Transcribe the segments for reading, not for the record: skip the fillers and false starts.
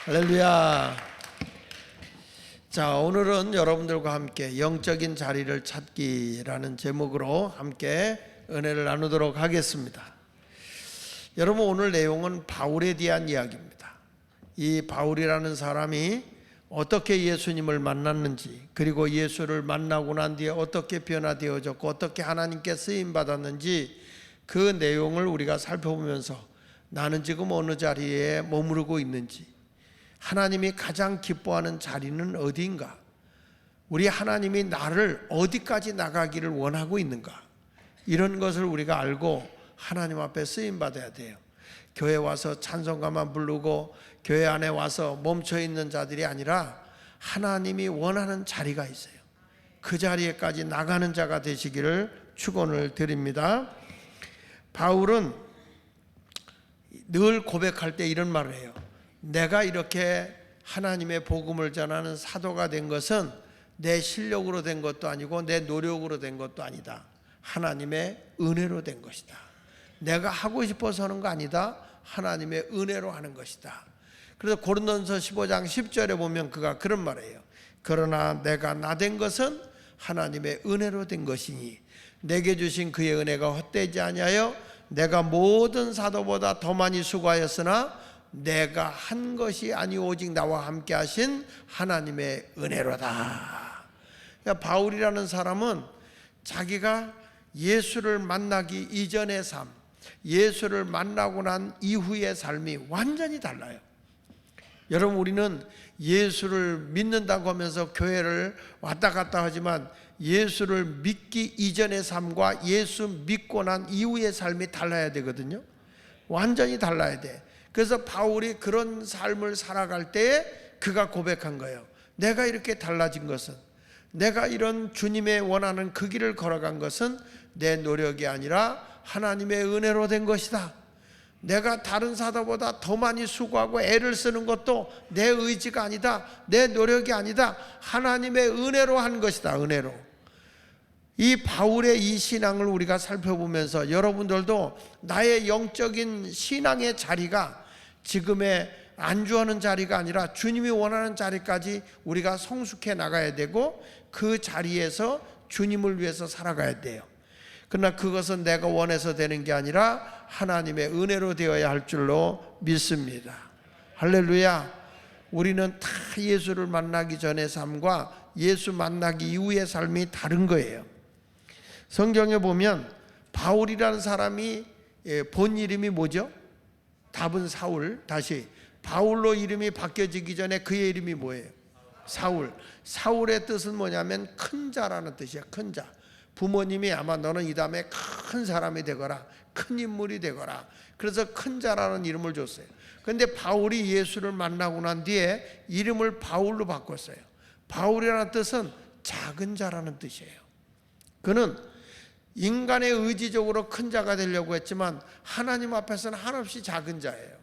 할렐루야. 자, 오늘은 여러분들과 함께 영적인 자리를 찾기라는 제목으로 함께 은혜를 나누도록 하겠습니다. 여러분, 오늘 내용은 바울에 대한 이야기입니다. 이 바울이라는 사람이 어떻게 예수님을 만났는지, 그리고 예수를 만나고 난 뒤에 어떻게 변화되어졌고 어떻게 하나님께 쓰임받았는지 그 내용을 우리가 살펴보면서 나는 지금 어느 자리에 머무르고 있는지, 하나님이 가장 기뻐하는 자리는 어디인가, 우리 하나님이 나를 어디까지 나가기를 원하고 있는가, 이런 것을 우리가 알고 하나님 앞에 쓰임받아야 돼요. 교회 와서 찬송가만 부르고 교회 안에 와서 멈춰있는 자들이 아니라 하나님이 원하는 자리가 있어요. 그 자리에까지 나가는 자가 되시기를 축원을 드립니다. 바울은 늘 고백할 때 이런 말을 해요. 내가 이렇게 하나님의 복음을 전하는 사도가 된 것은 내 실력으로 된 것도 아니고 내 노력으로 된 것도 아니다. 하나님의 은혜로 된 것이다. 내가 하고 싶어서 하는 거 아니다. 하나님의 은혜로 하는 것이다. 그래서 고린도전서 15장 10절에 보면 그가 그런 말이에요. 그러나 내가 나 된 것은 하나님의 은혜로 된 것이니 내게 주신 그의 은혜가 헛되지 아니하여 내가 모든 사도보다 더 많이 수고하였으나 내가 한 것이 아니 오직 나와 함께 하신 하나님의 은혜로다. 그러니까 바울이라는 사람은 자기가 예수를 만나기 이전의 삶, 예수를 만나고 난 이후의 삶이 완전히 달라요. 여러분, 우리는 예수를 믿는다고 하면서 교회를 왔다 갔다 하지만 예수를 믿기 이전의 삶과 예수 믿고 난 이후의 삶이 달라야 되거든요. 완전히 달라야 돼. 그래서 바울이 그런 삶을 살아갈 때에 그가 고백한 거예요. 내가 이렇게 달라진 것은, 내가 이런 주님의 원하는 그 길을 걸어간 것은 내 노력이 아니라 하나님의 은혜로 된 것이다. 내가 다른 사도보다 더 많이 수고하고 애를 쓰는 것도 내 의지가 아니다. 내 노력이 아니다. 하나님의 은혜로 한 것이다. 은혜로. 이 바울의 이 신앙을 우리가 살펴보면서 여러분들도 나의 영적인 신앙의 자리가 지금의 안주하는 자리가 아니라 주님이 원하는 자리까지 우리가 성숙해 나가야 되고 그 자리에서 주님을 위해서 살아가야 돼요. 그러나 그것은 내가 원해서 되는 게 아니라 하나님의 은혜로 되어야 할 줄로 믿습니다. 할렐루야. 우리는 다 예수를 만나기 전의 삶과 예수 만나기 이후의 삶이 다른 거예요. 성경에 보면 바울이라는 사람이 본 이름이 뭐죠? 답은 사울. 다시 바울로 이름이 바뀌어지기 전에 그의 이름이 뭐예요? 사울. 사울의 뜻은 뭐냐면 큰 자라는 뜻이야. 큰 자. 부모님이 아마 너는 이 다음에 큰 사람이 되거라, 큰 인물이 되거라, 그래서 큰 자라는 이름을 줬어요. 그런데 바울이 예수를 만나고 난 뒤에 이름을 바울로 바꿨어요. 바울이라는 뜻은 작은 자라는 뜻이에요. 그는 인간의 의지적으로 큰 자가 되려고 했지만 하나님 앞에서는 한없이 작은 자예요.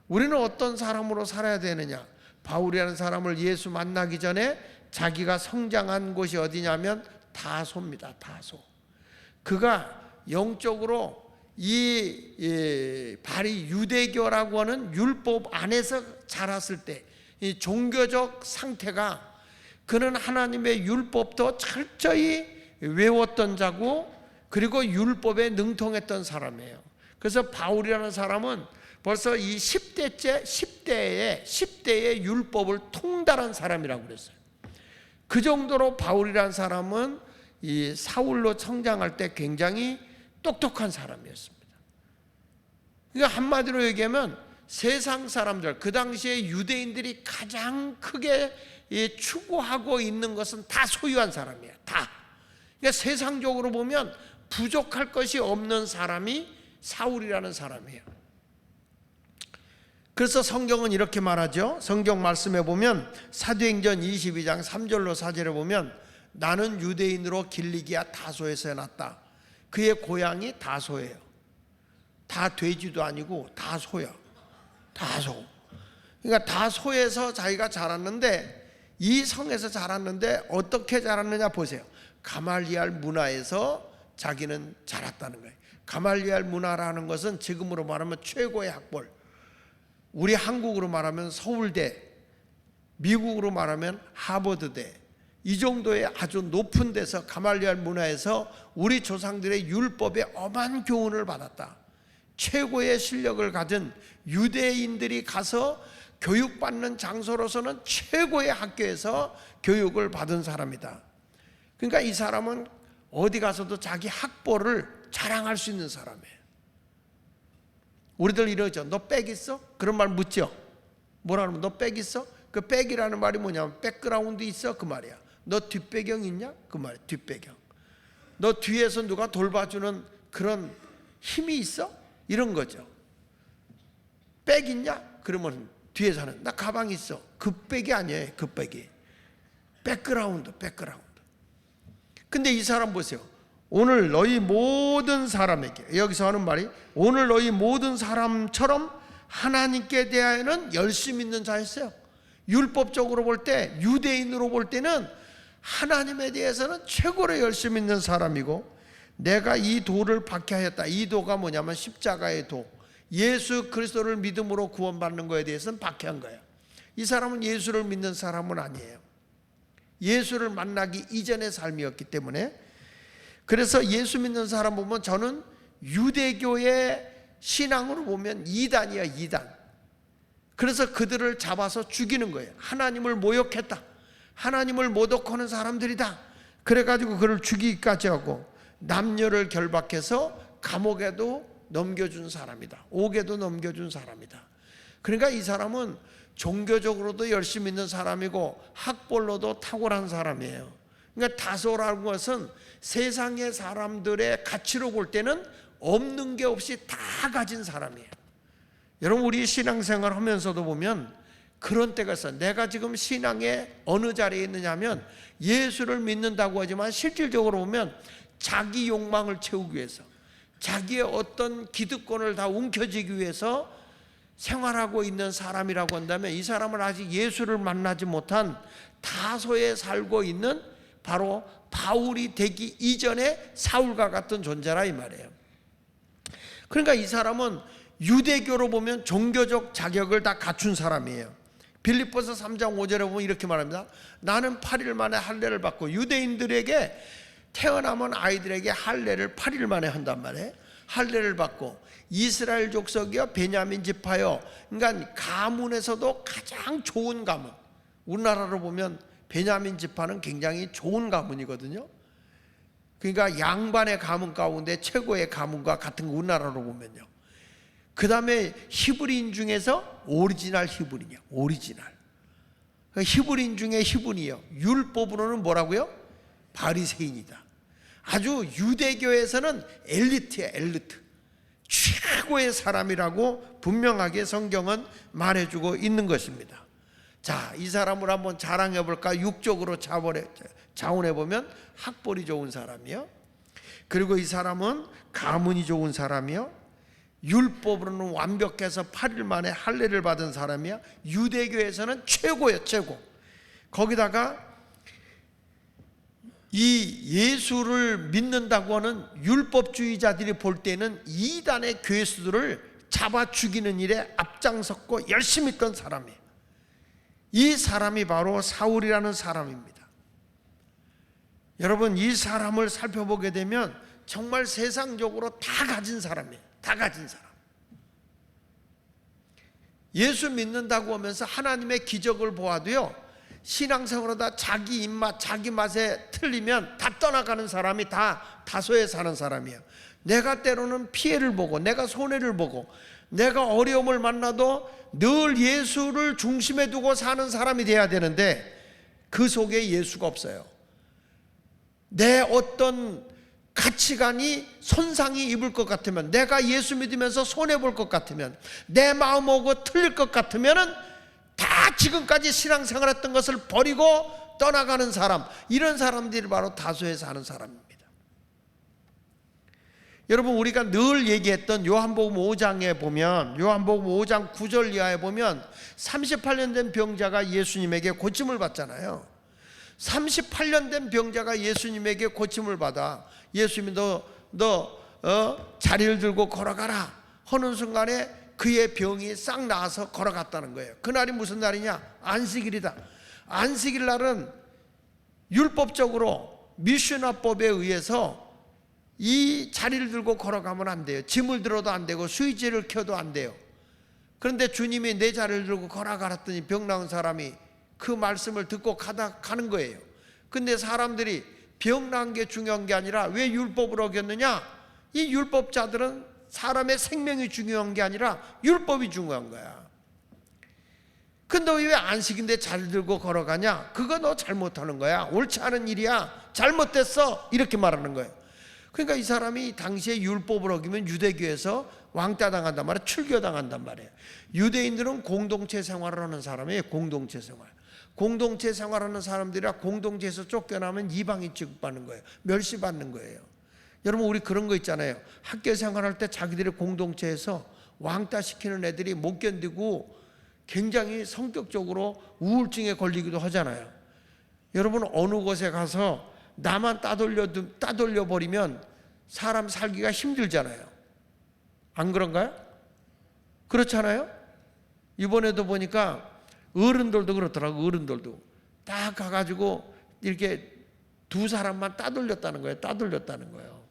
우리는 어떤 사람으로 살아야 되느냐? 바울이라는 사람을 예수 만나기 전에 자기가 성장한 곳이 어디냐면 다소입니다. 다소. 그가 영적으로 이 바리 유대교라고 하는 율법 안에서 자랐을 때 이 종교적 상태가, 그는 하나님의 율법도 철저히 외웠던 자고 그리고 율법에 능통했던 사람이에요. 그래서 바울이라는 사람은 벌써 이 10대의 율법을 통달한 사람이라고 그랬어요. 그 정도로 바울이라는 사람은 이 사울로 성장할 때 굉장히 똑똑한 사람이었습니다. 그러니까 한마디로 얘기하면 세상 사람들, 그 당시에 유대인들이 가장 크게 추구하고 있는 것은 다 소유한 사람이에요. 다. 그러니까 세상적으로 보면 부족할 것이 없는 사람이 사울이라는 사람이에요. 그래서 성경은 이렇게 말하죠. 성경 말씀에 보면 사도행전 22장 3절로 4절에 보면 나는 유대인으로 길리기아 다소에서 났다. 그의 고향이 다소예요. 다 돼지도 아니고 다소야. 다소. 그러니까 다소에서 자기가 자랐는데, 이 성에서 자랐는데 어떻게 자랐느냐 보세요. 가말리알 문화에서 자기는 자랐다는 거예요. 가말리알 문화라는 것은 지금으로 말하면 최고의 학벌, 우리 한국으로 말하면 서울대, 미국으로 말하면 하버드대, 이 정도의 아주 높은 데서 가말리엘 문화에서 우리 조상들의 율법에 엄한 교훈을 받았다. 최고의 실력을 가진 유대인들이 가서 교육받는 장소로서는 최고의 학교에서 교육을 받은 사람이다. 그러니까 이 사람은 어디 가서도 자기 학벌을 자랑할 수 있는 사람이에요. 우리들 이러죠. 너 백 있어? 그런 말 묻죠. 뭐라 그러면 너 백 있어? 그 백이라는 말이 뭐냐면 백그라운드 있어? 그 말이야. 너 뒷배경 있냐? 그 말이야. 뒷배경. 너 뒤에서 누가 돌봐주는 그런 힘이 있어? 이런 거죠. 백 있냐? 그러면 뒤에서 하는 나 가방 있어. 그 백이 아니에요. 그 백이. 백그라운드. 근데 이 사람 보세요. 오늘 너희 모든 사람에게, 여기서 하는 말이 오늘 너희 모든 사람처럼 하나님께 대하여는 열심히 있는 자였어요. 율법적으로 볼 때, 유대인으로 볼 때는 하나님에 대해서는 최고로 열심히 있는 사람이고, 내가 이 도를 박해하였다. 이 도가 뭐냐면 십자가의 도, 예수 그리스도를 믿음으로 구원받는 거에 대해서는 박해한 거예요. 이 사람은 예수를 믿는 사람은 아니에요. 예수를 만나기 이전의 삶이었기 때문에. 그래서 예수 믿는 사람 보면 저는 유대교의 신앙으로 보면 이단이야, 이단. 그래서 그들을 잡아서 죽이는 거예요. 하나님을 모욕했다, 하나님을 모독하는 사람들이다. 그래가지고 그를 죽이기까지 하고 남녀를 결박해서 감옥에도 넘겨준 사람이다, 옥에도 넘겨준 사람이다. 그러니까 이 사람은 종교적으로도 열심히 있는 사람이고 학벌로도 탁월한 사람이에요. 그러니까 다소라는 것은 세상의 사람들의 가치로 볼 때는 없는 게 없이 다 가진 사람이에요. 여러분, 우리 신앙생활 하면서도 보면 그런 때가 있어요. 내가 지금 신앙의 어느 자리에 있느냐 하면 예수를 믿는다고 하지만 실질적으로 보면 자기 욕망을 채우기 위해서, 자기의 어떤 기득권을 다 움켜쥐기 위해서 생활하고 있는 사람이라고 한다면 이 사람은 아직 예수를 만나지 못한 다소에 살고 있는 바로 바울이 되기 이전의 사울과 같은 존재라 이 말이에요. 그러니까 이 사람은 유대교로 보면 종교적 자격을 다 갖춘 사람이에요. 빌립보서 3장 5절에 보면 이렇게 말합니다. 나는 8일 만에 할례를 받고, 유대인들에게 태어나면 아이들에게 할례를 8일 만에 한단 말이에요. 할례를 받고 이스라엘 족속이여 베냐민 지파여, 그러니까 가문에서도 가장 좋은 가문, 우리나라로 보면 베냐민 지파는 굉장히 좋은 가문이거든요. 그러니까 양반의 가문 가운데 최고의 가문과 같은 거 우리나라로 보면요. 그 다음에 히브리인 중에서 오리지널 히브리냐, 오리지널. 히브리인 중에 히브리요. 율법으로는 뭐라고요? 바리새인이다. 아주 유대교에서는 엘리트야, 엘리트. 최고의 사람이라고 분명하게 성경은 말해주고 있는 것입니다. 자, 이 사람을 한번 자랑해 볼까? 육적으로 자원해 보면 학벌이 좋은 사람이요. 그리고 이 사람은 가문이 좋은 사람이요. 율법으로는 완벽해서 8일 만에 할례를 받은 사람이야. 유대교에서는 최고예요, 최고. 거기다가 이 예수를 믿는다고 하는 율법주의자들이 볼 때는 이단의 괴수들을 잡아 죽이는 일에 앞장섰고 열심히 있던 사람이에요. 이 사람이 바로 사울이라는 사람입니다. 여러분, 이 사람을 살펴보게 되면 정말 세상적으로 다 가진 사람이에요. 다 가진 사람. 예수 믿는다고 하면서 하나님의 기적을 보아도요, 신앙생활하다 자기 입맛, 자기 맛에 틀리면 다 떠나가는 사람이 다 다소에 사는 사람이에요. 내가 때로는 피해를 보고, 내가 손해를 보고, 내가 어려움을 만나도 늘 예수를 중심에 두고 사는 사람이 돼야 되는데 그 속에 예수가 없어요. 내 어떤 가치관이 손상이 입을 것 같으면, 내가 예수 믿으면서 손해볼 것 같으면, 내 마음하고 틀릴 것 같으면 다 지금까지 신앙생활했던 것을 버리고 떠나가는 사람, 이런 사람들이 바로 다소에 사는 사람입니다. 여러분, 우리가 늘 얘기했던 요한복음 5장에 보면, 요한복음 5장 9절 이하에 보면 38년 된 병자가 예수님에게 고침을 받잖아요. 38년 된 병자가 예수님에게 고침을 받아. 예수님이 너 자리를 들고 걸어가라 하는 순간에 그의 병이 싹 나아서 걸어갔다는 거예요. 그날이 무슨 날이냐? 안식일이다. 안식일 날은 율법적으로 미슈나법에 의해서 이 자리를 들고 걸어가면 안 돼요. 짐을 들어도 안 되고 수의지를 켜도 안 돼요. 그런데 주님이 내 자리를 들고 걸어가랬더니 병 나은 사람이 그 말씀을 듣고 가는 거예요. 근데 사람들이 병 나은 게 중요한 게 아니라 왜 율법을 어겼느냐? 이 율법자들은 사람의 생명이 중요한 게 아니라 율법이 중요한 거야. 근데 왜 안식인데 자리를 들고 걸어가냐? 그거 너 잘못하는 거야. 옳지 않은 일이야. 잘못됐어. 이렇게 말하는 거예요. 그러니까 이 사람이 당시에 율법을 어기면 유대교에서 왕따 당한단 말이에요. 출교당한단 말이에요. 유대인들은 공동체 생활을 하는 사람이에요. 공동체 생활. 공동체 생활하는 사람들이라 공동체에서 쫓겨나면 이방인 취급받는 거예요. 멸시받는 거예요. 여러분 우리 그런 거 있잖아요. 학교 생활할 때 자기들의 공동체에서 왕따 시키는 애들이 못 견디고 굉장히 성격적으로 우울증에 걸리기도 하잖아요. 여러분 어느 곳에 가서 나만 따돌려 버리면 사람 살기가 힘들잖아요. 안 그런가요? 그렇잖아요. 이번에도 보니까 어른들도 그렇더라고. 어른들도 딱 가가지고 이렇게 두 사람만 따돌렸다는 거예요. 따돌렸다는 거예요.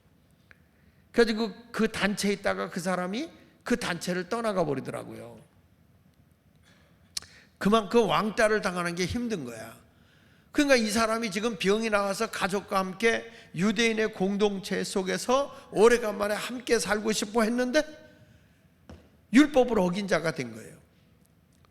그래서 그 단체에 있다가 그 사람이 그 단체를 떠나가 버리더라고요. 그만큼 왕따를 당하는 게 힘든 거야. 그러니까 이 사람이 지금 병이 나와서 가족과 함께 유대인의 공동체 속에서 오래간만에 함께 살고 싶어 했는데 율법을 어긴 자가 된 거예요.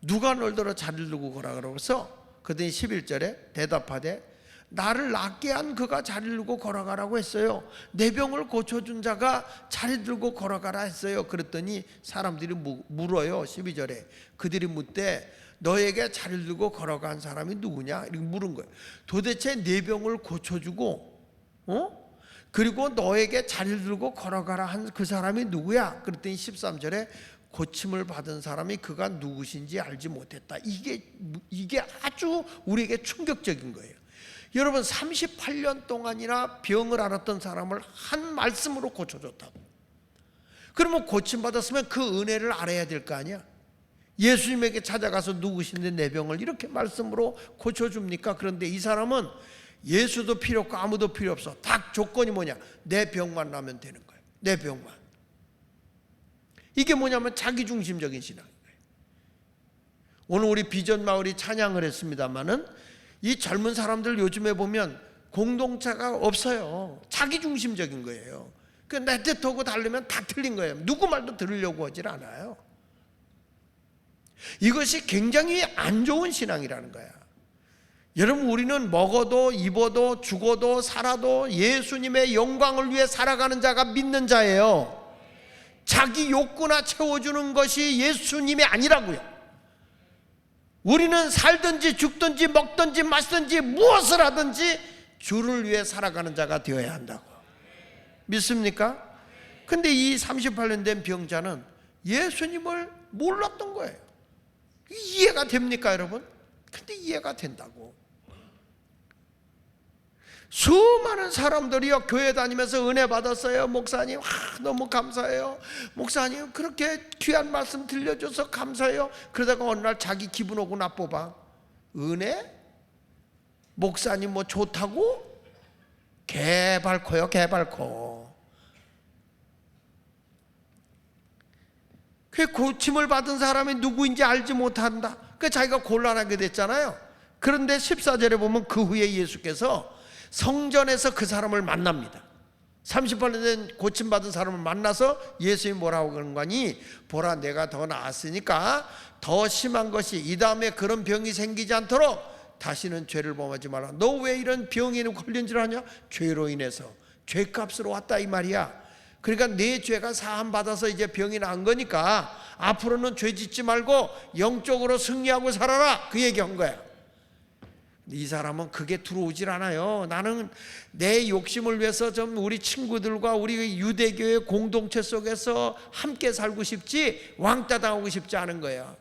누가 널더러 자리를 두고 거라 그러면서 그랬더니 11절에 대답하되 나를 낫게 한 그가 자리를 두고 걸어가라고 했어요. 내 병을 고쳐준 자가 자리 들고 걸어가라 했어요. 그랬더니 사람들이 물어요. 12절에 그들이 묻되 너에게 자리를 들고 걸어간 사람이 누구냐? 이렇게 물은 거예요. 도대체 내 병을 고쳐주고 그리고 너에게 자리를 들고 걸어가라 한 그 사람이 누구야? 그랬더니 13절에 고침을 받은 사람이 그가 누구신지 알지 못했다. 이게 아주 우리에게 충격적인 거예요. 여러분 38년 동안이나 병을 앓았던 사람을 한 말씀으로 고쳐줬다고. 그러면 고침받았으면 그 은혜를 알아야 될 거 아니야. 예수님에게 찾아가서 누구신데 내 병을 이렇게 말씀으로 고쳐줍니까? 그런데 이 사람은 예수도 필요 없고 아무도 필요 없어. 딱 조건이 뭐냐? 내 병만 나면 되는 거예요. 내 병만. 이게 뭐냐면 자기중심적인 신앙인 거예요. 오늘 우리 비전마을이 찬양을 했습니다마는 이 젊은 사람들 요즘에 보면 공동체가 없어요. 자기중심적인 거예요. 내 뜻하고 다르면 다 틀린 거예요. 누구 말도 들으려고 하질 않아요. 이것이 굉장히 안 좋은 신앙이라는 거야. 여러분 우리는 먹어도 입어도 죽어도 살아도 예수님의 영광을 위해 살아가는 자가 믿는 자예요. 자기 욕구나 채워주는 것이 예수님이 아니라고요. 우리는 살든지 죽든지 먹든지 마시든지 무엇을 하든지 주를 위해 살아가는 자가 되어야 한다고. 믿습니까? 근데 이 38년 된 병자는 예수님을 몰랐던 거예요. 이해가 됩니까 여러분? 근데 이해가 된다고. 수많은 사람들이요 교회 다니면서 은혜 받았어요. 목사님 너무 감사해요. 목사님 그렇게 귀한 말씀 들려줘서 감사해요. 그러다가 어느 날 자기 기분 오고 나빠봐. 은혜? 목사님 뭐 좋다고? 개발코요 개발코. 그 고침을 받은 사람이 누구인지 알지 못한다. 그 자기가 곤란하게 됐잖아요. 그런데 14절에 보면 그 후에 예수께서 성전에서 그 사람을 만납니다. 38년 된 고침받은 사람을 만나서 예수님이 뭐라고 그런 거니? 보라 내가 더 나았으니까 더 심한 것이 이 다음에 그런 병이 생기지 않도록 다시는 죄를 범하지 말라. 너 왜 이런 병에 걸린 줄 아냐? 죄로 인해서 죄값으로 왔다 이 말이야. 그러니까 내 죄가 사함 받아서 이제 병이 난 거니까 앞으로는 죄 짓지 말고 영적으로 승리하고 살아라 그 얘기한 거야. 이 사람은 그게 들어오질 않아요. 나는 내 욕심을 위해서 좀 우리 친구들과 우리 유대교의 공동체 속에서 함께 살고 싶지 왕따 당하고 싶지 않은 거예요.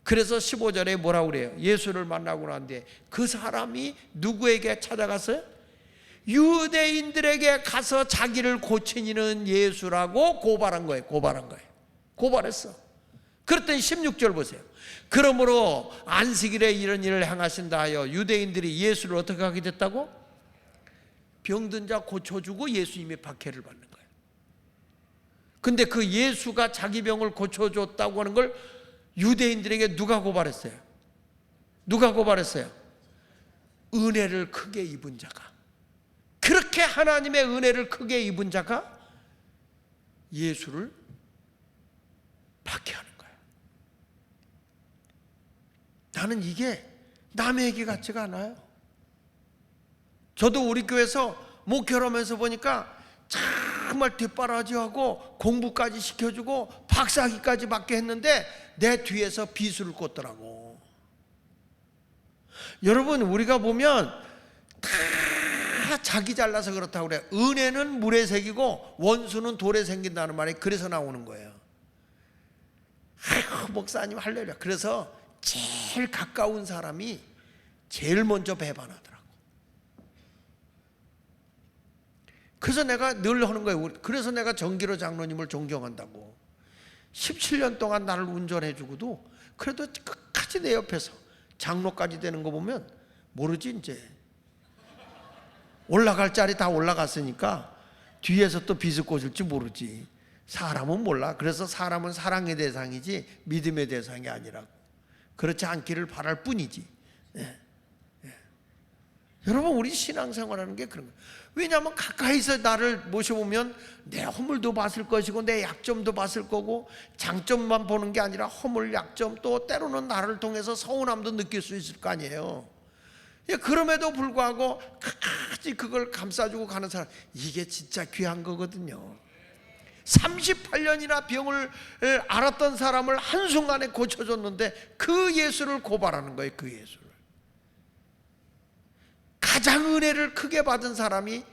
그래서 15절에 뭐라고 그래요? 예수를 만나고 난 뒤에 그 사람이 누구에게 찾아갔어요? 유대인들에게 가서 자기를 고치는 예수라고 고발한 거예요. 고발했어. 그랬더니 16절 보세요. 그러므로 안식일에 이런 일을 행하신다 하여 유대인들이 예수를 어떻게 하게 됐다고? 병든 자 고쳐주고 예수님이 박해를 받는 거예요. 근데 그 예수가 자기 병을 고쳐줬다고 하는 걸 유대인들에게 누가 고발했어요? 누가 고발했어요? 은혜를 크게 입은 자가. 그렇게 하나님의 은혜를 크게 입은 자가 예수를 박해하는 거예요. 나는 이게 남의 얘기 같지가 않아요. 저도 우리 교회에서 목회를 하면서 보니까 정말 뒷바라지하고 공부까지 시켜주고 박사학위까지 받게 했는데 내 뒤에서 비수를 꽂더라고. 여러분, 우리가 보면 다 자기 잘나서 그렇다고 그래요. 은혜는 물에 새기고 원수는 돌에 생긴다는 말이 그래서 나오는 거예요. 아이고, 목사님 할렐루야. 그래서 제일 가까운 사람이 제일 먼저 배반하더라고. 그래서 내가 늘 하는 거예요. 그래서 내가 정기로 장로님을 존경한다고. 17년 동안 나를 운전해주고도 그래도 끝까지 내 옆에서 장로까지 되는 거 보면 모르지. 이제 올라갈 자리 다 올라갔으니까 뒤에서 또 비스 꽂을지 모르지. 사람은 몰라. 그래서 사람은 사랑의 대상이지 믿음의 대상이 아니라고. 그렇지 않기를 바랄 뿐이지. 예. 예. 여러분, 우리 신앙생활하는 게 그런 거예요. 왜냐하면 가까이서 나를 모셔보면 내 허물도 봤을 것이고 내 약점도 봤을 거고, 장점만 보는 게 아니라 허물, 약점, 또 때로는 나를 통해서 서운함도 느낄 수 있을 거 아니에요. 그럼에도 불구하고 끝까지 그걸 감싸주고 가는 사람, 이게 진짜 귀한 거거든요. 38년이나 병을 앓았던 사람을 한순간에 고쳐줬는데 그 예수를 고발하는 거예요. 그 예수를. 가장 은혜를 크게 받은 사람이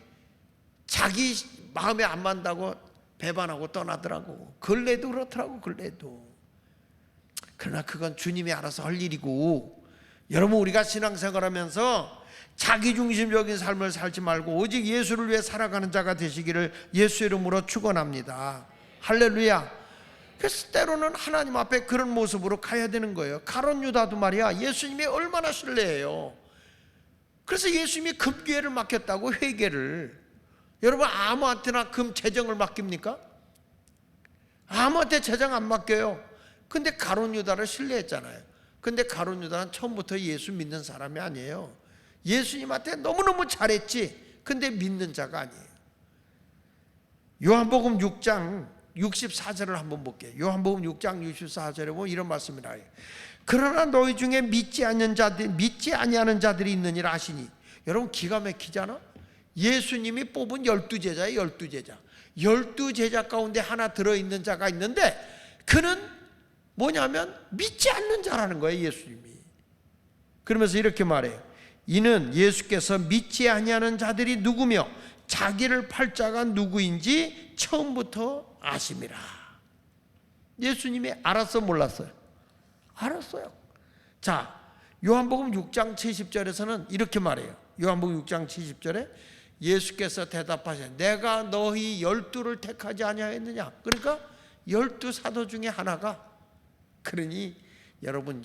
자기 마음에 안 맞다고 배반하고 떠나더라고. 근래도 그렇더라고. 근래도. 그러나 그건 주님이 알아서 할 일이고, 여러분, 우리가 신앙생활하면서 자기중심적인 삶을 살지 말고 오직 예수를 위해 살아가는 자가 되시기를 예수 이름으로 축원합니다. 할렐루야. 그래서 때로는 하나님 앞에 그런 모습으로 가야 되는 거예요. 가룟 유다도 말이야, 예수님이 얼마나 신뢰해요. 그래서 예수님이 금괴를 맡겼다고, 회개를. 여러분, 아무한테나 금 재정을 맡깁니까? 아무한테 재정 안 맡겨요. 근데 가룟 유다를 신뢰했잖아요. 근데 가룟 유다는 처음부터 예수 믿는 사람이 아니에요. 예수님한테 너무너무 잘했지. 근데 믿는 자가 아니에요. 요한복음 6장 64절을 한번 볼게요. 요한복음 6장 64절에 보면 이런 말씀이 나와요. 그러나 너희 중에 믿지 아니하는 자들이 있느니라 하시니. 여러분, 기가 막히잖아. 예수님이 뽑은 12제자예요. 12제자. 12제자 가운데 하나 들어있는 자가 있는데 그는 뭐냐면 믿지 않는 자라는 거예요. 예수님이. 그러면서 이렇게 말해요. 이는 예수께서 믿지 아니하는 자들이 누구며 자기를 팔 자가 누구인지 처음부터 아심이라. 예수님이 알았어, 몰랐어요? 알았어요. 자, 요한복음 6장 70절에서는 이렇게 말해요. 요한복음 6장 70절에 예수께서 대답하셔. 내가 너희 12를 택하지 아니하였느냐. 그러니까 12 사도 중에 하나가. 그러니 여러분,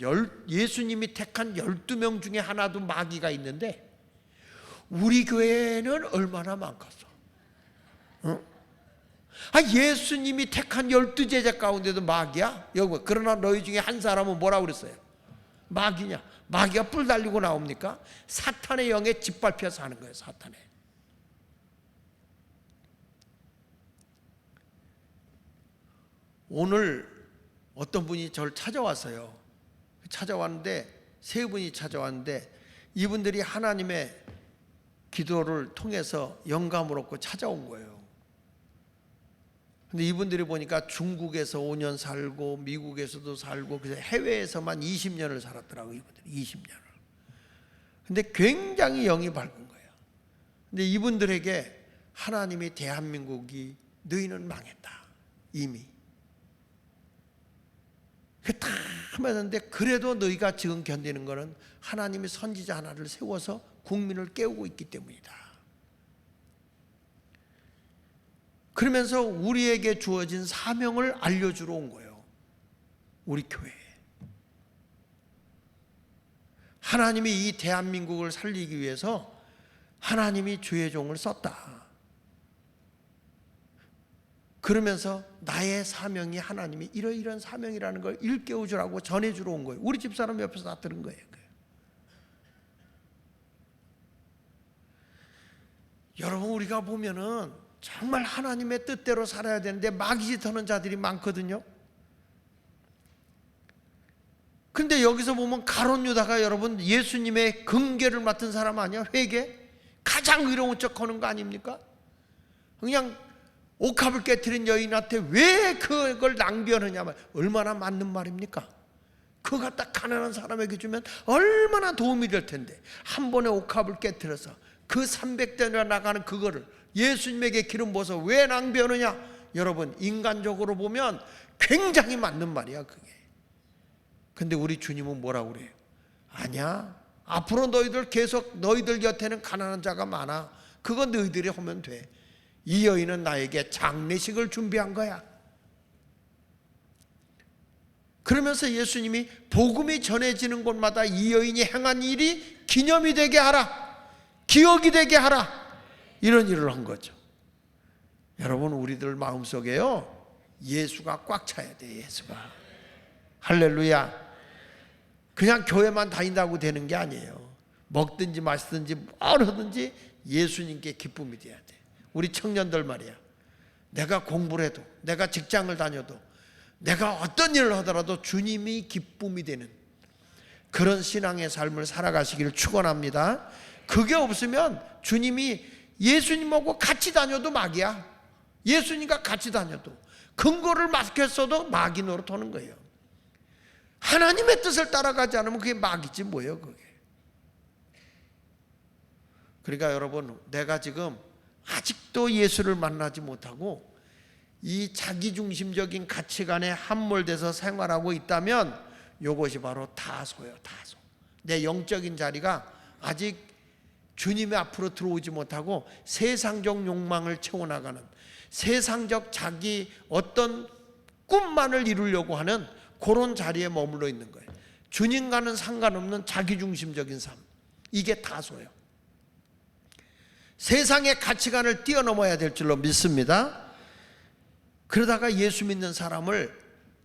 예수님이 택한 12명 중에 하나도 마귀가 있는데 우리 교회는 얼마나 많겠어. 예수님이 택한 12제자 가운데도 마귀야? 여기, 그러나 너희 중에 한 사람은 뭐라고 그랬어요? 마귀냐? 마귀가 뿔 달리고 나옵니까? 사탄의 영에 짓밟혀서 하는 거예요. 사탄에. 오늘 어떤 분이 저를 찾아왔어요. 찾아왔는데, 세 분이 찾아왔는데, 이분들이 하나님의 기도를 통해서 영감을 얻고 찾아온 거예요. 근데 이분들이 보니까 중국에서 5년 살고 미국에서도 살고, 그래서 해외에서만 20년을 살았더라고요. 이분들이 20년을. 근데 굉장히 영이 밝은 거예요. 근데 이분들에게 하나님이 대한민국이 너희는 망했다, 이미. 다 하면는데 그래도 너희가 지금 견디는 것은 하나님이 선지자 하나를 세워서 국민을 깨우고 있기 때문이다. 그러면서 우리에게 주어진 사명을 알려주러 온 거예요. 우리 교회. 하나님이 이 대한민국을 살리기 위해서 하나님이 주의 종을 썼다. 그러면서 나의 사명이 하나님이 이러이러한 사명이라는 걸 일깨워주라고 전해주러 온 거예요. 우리 집사람 옆에서 다 들은 거예요. 여러분, 우리가 보면은 정말 하나님의 뜻대로 살아야 되는데 마귀짓 하는 자들이 많거든요. 근데 여기서 보면 가룟 유다가 여러분 예수님의 금괴를 맡은 사람 아니야? 회개? 가장 의로운 척 하는 거 아닙니까? 그냥 옥합을 깨트린 여인한테 왜 그걸 낭비하느냐, 얼마나 맞는 말입니까? 그거 갖다 가난한 사람에게 주면 얼마나 도움이 될 텐데, 한 번에 옥합을 깨트려서 그 300대나 나가는 그거를 예수님에게 기름 부어서 왜 낭비하느냐? 여러분, 인간적으로 보면 굉장히 맞는 말이야 그게. 근데 우리 주님은 뭐라고 그래요? 아니야, 앞으로 너희들 계속 너희들 곁에는 가난한 자가 많아. 그건 너희들이 하면 돼. 이 여인은 나에게 장례식을 준비한 거야. 그러면서 예수님이 복음이 전해지는 곳마다 이 여인이 행한 일이 기념이 되게 하라, 기억이 되게 하라, 이런 일을 한 거죠. 여러분, 우리들 마음속에요 예수가 꽉 차야 돼. 예수가. 할렐루야. 그냥 교회만 다닌다고 되는 게 아니에요. 먹든지 마시든지 뭘 하든지 예수님께 기쁨이 돼야 돼. 우리 청년들 말이야, 내가 공부를 해도, 내가 직장을 다녀도, 내가 어떤 일을 하더라도 주님이 기쁨이 되는 그런 신앙의 삶을 살아가시기를 축원합니다. 그게 없으면 주님이 예수님하고 같이 다녀도 마귀야. 예수님과 같이 다녀도 근거를 맡겼어도 마귀 노릇하는 거예요. 하나님의 뜻을 따라가지 않으면 그게 마귀지 뭐예요 그게. 그러니까 여러분, 내가 지금 아직도 예수를 만나지 못하고 이 자기중심적인 가치관에 함몰돼서 생활하고 있다면 이것이 바로 다소예요. 다소. 내 영적인 자리가 아직 주님의 앞으로 들어오지 못하고 세상적 욕망을 채워나가는, 세상적 자기 어떤 꿈만을 이루려고 하는 그런 자리에 머물러 있는 거예요. 주님과는 상관없는 자기중심적인 삶, 이게 다소예요. 세상의 가치관을 뛰어넘어야 될 줄로 믿습니다. 그러다가 예수 믿는 사람을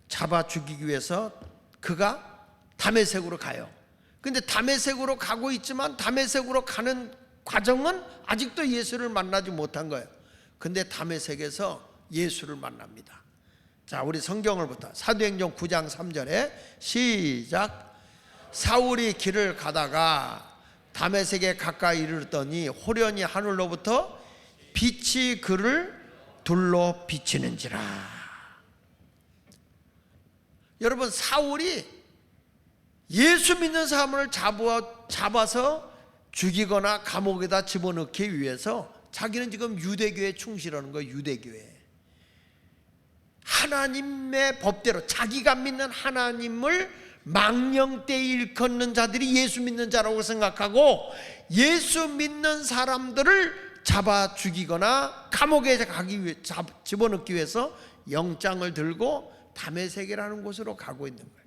잡아 죽이기 위해서 그가 다메섹으로 가요. 근데 다메섹으로 가고 있지만 다메섹으로 가는 과정은 아직도 예수를 만나지 못한 거예요. 근데 다메섹에서 예수를 만납니다. 자, 우리 성경을 부터 사도행전 9장 3절에 시작. 사울이 길을 가다가 다메섹에 가까이 이르렀더니 호련히 하늘로부터 빛이 그를 둘러 비치는지라. 여러분, 사울이 예수 믿는 사람을 잡아서 죽이거나 감옥에다 집어넣기 위해서 자기는 지금 유대교에 충실하는 거예요. 유대교에 하나님의 법대로 자기가 믿는 하나님을 망령되이 일컫는 자들이 예수 믿는 자라고 생각하고, 예수 믿는 사람들을 잡아 죽이거나 감옥에 가기 위해 집어넣기 위해서 영장을 들고 다메섹이라는 곳으로 가고 있는 거예요.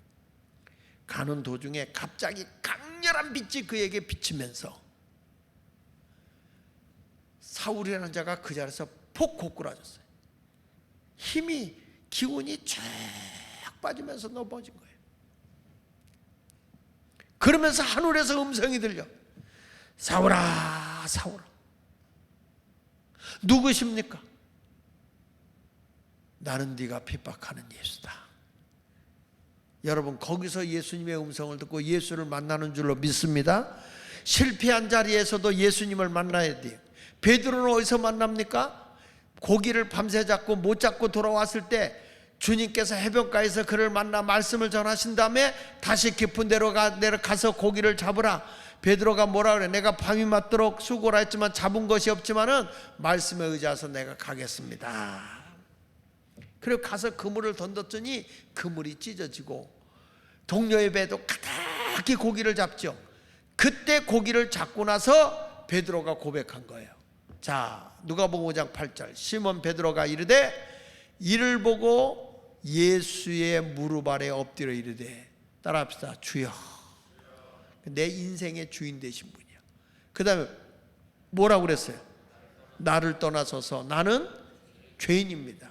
가는 도중에 갑자기 강렬한 빛이 그에게 비치면서 사울이라는 자가 그 자리에서 폭 고꾸라졌어요. 힘이, 기운이 쫙 빠지면서 넘어진 거예요. 그러면서 하늘에서 음성이 들려. 사울아, 사울아, 누구십니까? 나는 네가 핍박하는 예수다. 여러분, 거기서 예수님의 음성을 듣고 예수를 만나는 줄로 믿습니다. 실패한 자리에서도 예수님을 만나야 돼요. 베드로는 어디서 만납니까? 고기를 밤새 잡고 못 잡고 돌아왔을 때 주님께서 해변가에서 그를 만나 말씀을 전하신 다음에 다시 깊은 데로 내려가서 고기를 잡으라. 베드로가 뭐라 그래? 내가 밤이 맞도록 수고를 했지만 잡은 것이 없지만은 말씀에 의지해서 내가 가겠습니다. 그리고 가서 그물을 던졌더니 그물이 찢어지고 동료의 배도 가득히 고기를 잡죠. 그때 고기를 잡고 나서 베드로가 고백한 거예요. 자, 누가복음 5장 8절. 시몬 베드로가 이르되 이를 보고 예수의 무릎 아래 엎드려 이르되, 따라합시다. 주여. 내 인생의 주인 되신 분이야. 그 다음에 뭐라고 그랬어요? 나를 떠나소서 나는 죄인입니다.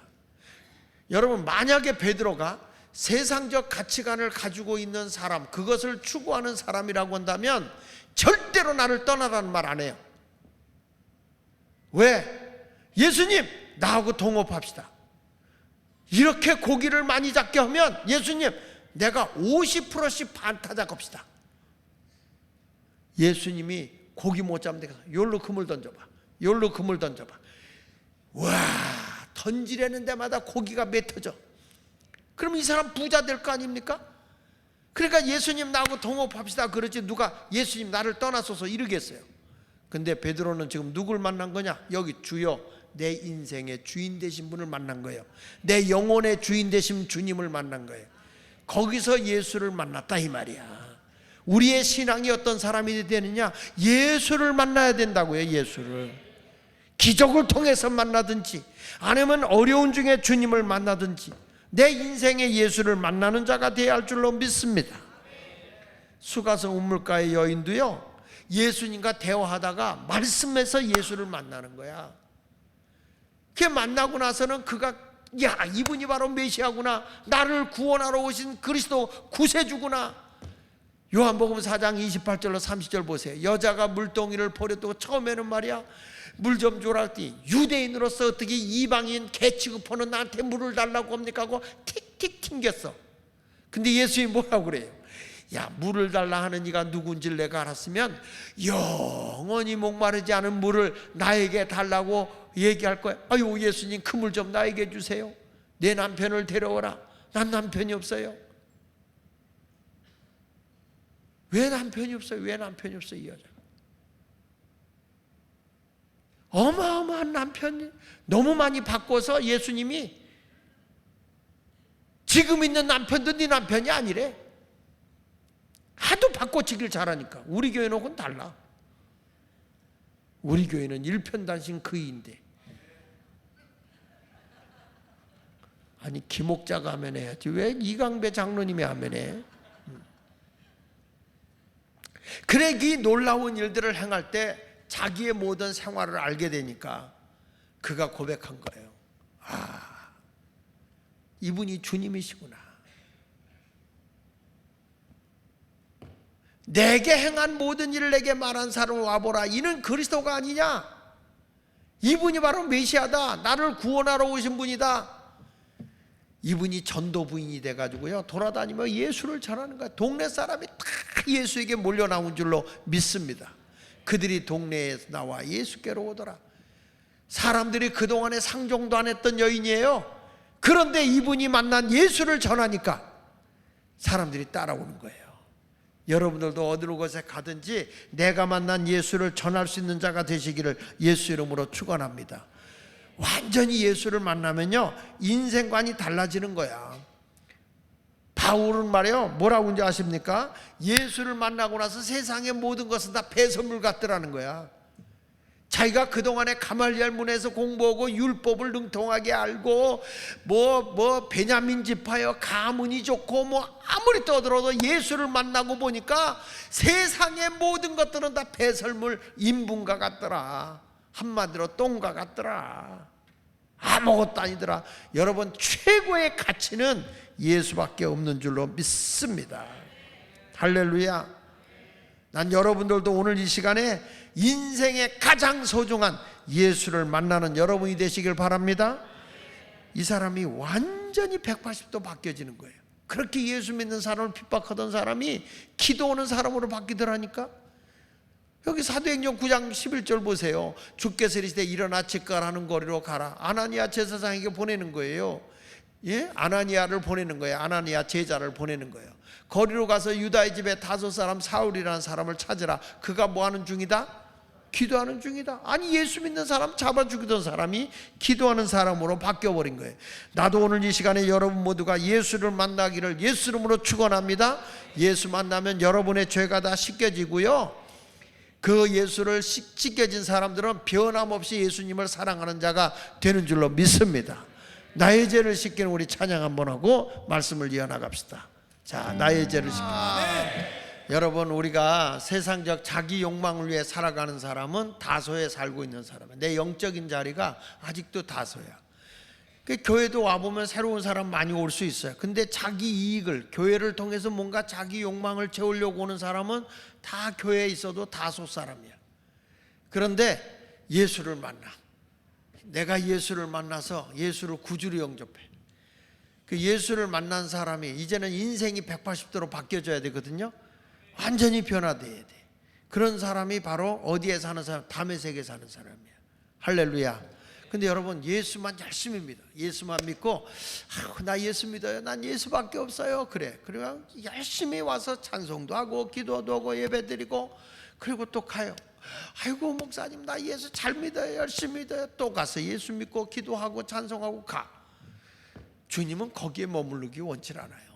여러분, 만약에 베드로가 세상적 가치관을 가지고 있는 사람, 그것을 추구하는 사람이라고 한다면 절대로 나를 떠나라는 말 안 해요. 왜? 예수님, 나하고 동업합시다. 이렇게 고기를 많이 잡게 하면 예수님, 내가 50%씩 반 타작합시다. 예수님이 고기 못 잡는 데가 요로 그물 던져봐, 요로 그물 던져봐. 와, 던지려는 데마다 고기가 맺혀져. 그럼 이 사람 부자 될 거 아닙니까? 그러니까 예수님, 나하고 동업합시다 그러지 누가 예수님 나를 떠나소서 이러겠어요? 근데 베드로는 지금 누굴 만난 거냐? 여기 주여, 내 인생의 주인 되신 분을 만난 거예요. 내 영혼의 주인 되신 주님을 만난 거예요. 거기서 예수를 만났다 이 말이야. 우리의 신앙이 어떤 사람이 되느냐? 예수를 만나야 된다고요. 예수를 기적을 통해서 만나든지 아니면 어려운 중에 주님을 만나든지 내 인생의 예수를 만나는 자가 되어야 할 줄로 믿습니다. 수가성 우물가의 여인도요, 예수님과 대화하다가 말씀에서 예수를 만나는 거야. 그 만나고 나서는 그가, 야, 이분이 바로 메시아구나, 나를 구원하러 오신 그리스도 구세주구나. 요한복음 4장 28절로 30절 보세요. 여자가 물동이를 버렸고 처음에는 말이야, 물 좀 주라 했더니 유대인으로서 어떻게 이방인 개 취급하는 나한테 물을 달라고 합니까 하고 틱틱 튕겼어. 근데 예수님이 뭐라고 그래요? 야, 물을 달라 하는 이가 누군지를 내가 알았으면 영원히 목마르지 않은 물을 나에게 달라고 얘기할 거야. 아유, 예수님, 그 물 좀 나에게 주세요. 내 남편을 데려오라. 난 남편이 없어요. 왜 남편이 없어요? 왜 남편이 없어요? 이 여자 어마어마한 남편이 너무 많이 바꿔서 예수님이 지금 있는 남편도 네 남편이 아니래. 하도 바꿔치기를 잘하니까. 우리 교회는 달라. 우리 교회는 일편단심 그이인데, 아니 김옥자가 하면 해야지 왜 이강배 장로님이 하면 해? 그래, 이 놀라운 일들을 행할 때 자기의 모든 생활을 알게 되니까 그가 고백한 거예요. 아, 이분이 주님이시구나. 내게 행한 모든 일을 내게 말한 사람을 와보라. 이는 그리스도가 아니냐? 이분이 바로 메시아다. 나를 구원하러 오신 분이다. 이분이 전도 부인이 돼가지고요, 돌아다니며 예수를 전하는 거야. 동네 사람이 다 예수에게 몰려 나온 줄로 믿습니다. 그들이 동네에 나와 예수께로 오더라. 사람들이 그동안에 상종도 안 했던 여인이에요. 그런데 이분이 만난 예수를 전하니까 사람들이 따라오는 거예요. 여러분들도 어디로 곳에 가든지 내가 만난 예수를 전할 수 있는 자가 되시기를 예수 이름으로 축원합니다. 완전히 예수를 만나면요, 인생관이 달라지는 거야. 바울은 말이에요, 뭐라고 하는지 아십니까? 예수를 만나고 나서 세상의 모든 것은 다 배설물 같더라는 거야. 자기가 그동안에 가말리엘 문에서 공부하고 율법을 능통하게 알고 베냐민 지파여 가문이 좋고 아무리 떠들어도 예수를 만나고 보니까 세상의 모든 것들은 다 배설물, 인분과 같더라. 한마디로 똥과 같더라. 아무것도 아니더라. 여러분, 최고의 가치는 예수밖에 없는 줄로 믿습니다. 할렐루야. 난 여러분들도 오늘 이 시간에 인생의 가장 소중한 예수를 만나는 여러분이 되시길 바랍니다. 이 사람이 완전히 180도 바뀌어지는 거예요. 그렇게 예수 믿는 사람을 핍박하던 사람이 기도하는 사람으로 바뀌더라니까. 여기 사도행전 9장 11절 보세요. 주께서 이르시되 일어나 직가라는 거리로 가라. 아나니아 제사장에게 보내는 거예요. 예? 아나니아를 보내는 거예요. 아나니아 제자를 보내는 거예요. 거리로 가서 유다의 집에 다섯 사람 사울이라는 사람을 찾으라. 그가 뭐 하는 중이다? 기도하는 중이다. 아니, 예수 믿는 사람 잡아 죽이던 사람이 기도하는 사람으로 바뀌어버린 거예요. 나도 오늘 이 시간에 여러분 모두가 예수를 만나기를 예수 이름으로 축원합니다. 예수 만나면 여러분의 죄가 다 씻겨지고요, 그 예수를 씻겨진 사람들은 변함없이 예수님을 사랑하는 자가 되는 줄로 믿습니다. 나의 죄를 씻기는 우리 찬양 한번 하고 말씀을 이어나갑시다. 자, 나의 죄를 씻기는. 여러분, 우리가 세상적 자기 욕망을 위해 살아가는 사람은 다소에 살고 있는 사람이야. 내 영적인 자리가 아직도 다소야. 교회도 와보면 새로운 사람 많이 올 수 있어요. 근데 자기 이익을, 교회를 통해서 뭔가 자기 욕망을 채우려고 오는 사람은 다 교회에 있어도 다소 사람이야. 그런데 예수를 만나, 내가 예수를 만나서 예수를 구주로 영접해. 그 예수를 만난 사람이 이제는 인생이 180도로 바뀌어져야 되거든요. 완전히 변화돼야 돼. 그런 사람이 바로 어디에 사는 사람? 다메섹에 사는 사람이야. 할렐루야. 근데 여러분, 예수만 열심히 믿어. 예수만 믿고, 나 예수 믿어요. 난 예수밖에 없어요. 그래. 그러면 열심히 와서 찬송도 하고 기도도 하고 예배드리고, 그리고 또 가요. 아이고 목사님, 나 예수 잘 믿어요. 열심히 믿어요. 또 가서 예수 믿고 기도하고 찬송하고 가. 주님은 거기에 머무르기 원치 않아요.